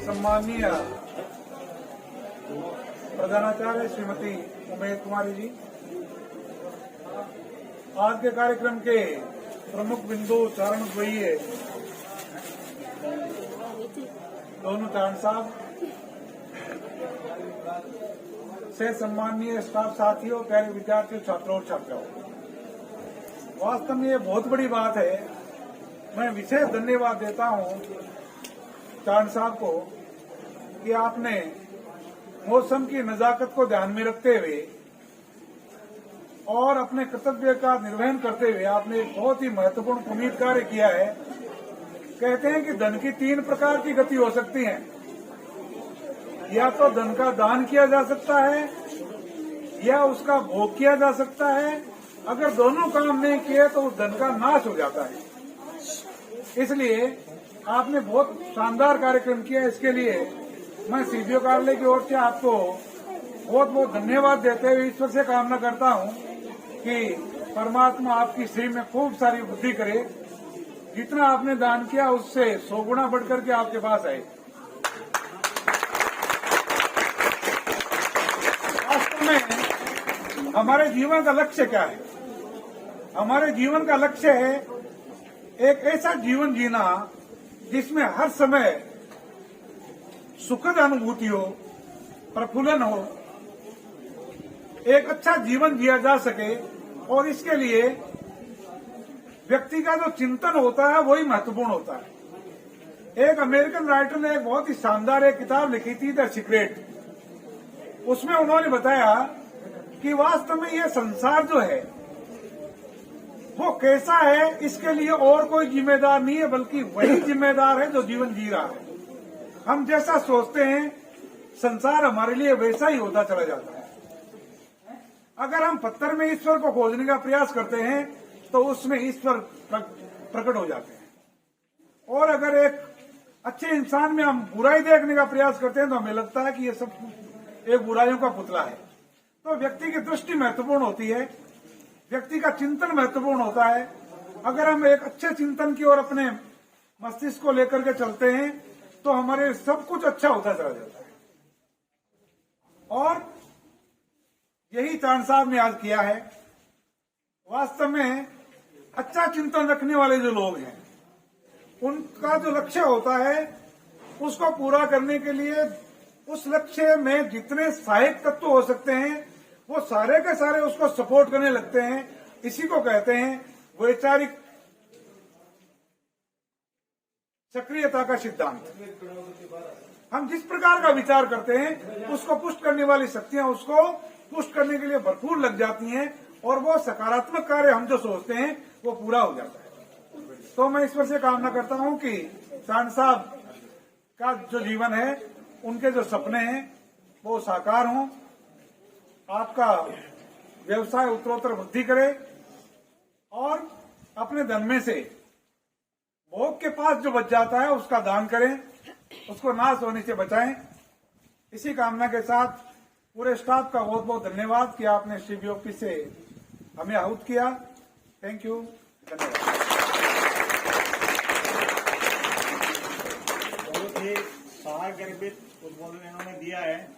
सम्माननीय प्रधानाचार्य श्रीमती उमेश कुमारी जी, आज के कार्यक्रम के प्रमुख बिंदु चारण द्वयीय दोनों चारण साहब से सम्माननीय स्टाफ साथियों, प्यारे विद्यार्थियों, छात्रों और छात्राओं, वास्तव में ये बहुत बड़ी बात है। मैं विशेष धन्यवाद देता हूं चारण साहब को कि आपने मौसम की नजाकत को ध्यान में रखते हुए और अपने कर्तव्य का निर्वहन करते हुए आपने एक बहुत ही महत्वपूर्ण पुनीत कार्य किया है। कहते हैं कि धन की 3 प्रकार की गति हो सकती है, या तो धन का दान किया जा सकता है या उसका भोग किया जा सकता है। अगर दोनों काम नहीं किए तो उस धन का नाश हो जाता है। इसलिए आपने बहुत शानदार कार्यक्रम किया। इसके लिए मैं सीडीओ कार्यालय की ओर से आपको बहुत बहुत धन्यवाद देते हुए ईश्वर से कामना करता हूं कि परमात्मा आपकी श्री में खूब सारी बुद्धि करे। जितना आपने दान किया उससे 100 गुना बढ़कर के आपके पास आए। वास्तव में हमारे जीवन का लक्ष्य क्या है? हमारे जीवन का लक्ष्य है एक ऐसा जीवन जीना जिसमें हर समय सुखद अनुभूति हो, प्रफुल्लन हो, एक अच्छा जीवन जिया जा सके। और इसके लिए व्यक्ति का जो चिंतन होता है वही महत्वपूर्ण होता है। एक अमेरिकन राइटर ने एक बहुत ही शानदार एक किताब लिखी थी, द सीक्रेट। उसमें उन्होंने बताया कि वास्तव में ये संसार जो है वो कैसा है, इसके लिए और कोई जिम्मेदार नहीं है, बल्कि वही जिम्मेदार है जो जीवन जी रहा है। हम जैसा सोचते हैं संसार हमारे लिए वैसा ही होता चला जाता है। अगर हम पत्थर में ईश्वर को खोजने का प्रयास करते हैं तो उसमें ईश्वर प्रकट हो जाते हैं। और अगर एक अच्छे इंसान में हम बुराई देखने का प्रयास करते हैं तो हमें लगता है कि ये सब एक बुराइयों का पुतला है। तो व्यक्ति की दृष्टि महत्वपूर्ण होती है, व्यक्ति का चिंतन महत्वपूर्ण होता है। अगर हम एक अच्छे चिंतन की ओर अपने मस्तिष्क को लेकर के चलते हैं तो हमारे सब कुछ अच्छा होता चला जाता है। और यही चारण साहब ने आज किया है। वास्तव में अच्छा चिंतन रखने वाले जो लोग हैं उनका जो लक्ष्य होता है उसको पूरा करने के लिए उस लक्ष्य में जितने सहायक तत्व हो सकते हैं वो सारे के सारे उसको सपोर्ट करने लगते हैं। इसी को कहते हैं वैचारिक सक्रियता का सिद्धांत। हम जिस प्रकार का विचार करते हैं उसको पुष्ट करने वाली शक्तियां उसको पुष्ट करने के लिए भरपूर लग जाती हैं और वो सकारात्मक कार्य हम जो सोचते हैं वो पूरा हो जाता है। तो मैं ईश्वर से कामना करता हूं कि चारण साहब का जो जीवन है, उनके जो सपने हैं वो साकार हों, आपका व्यवसाय उत्तरोत्तर वृद्धि करे और अपने धन में से भोग के पास जो बच जाता है उसका दान करें, उसको नाश होने से बचाएं। इसी कामना के साथ पूरे स्टाफ का बहुत बहुत धन्यवाद कि आपने सीबीओपी से हमें आहूत किया। थैंक यू, धन्यवाद। बहुत ही सहायक गर्भित उद्बोधन इन्होंने दिया है।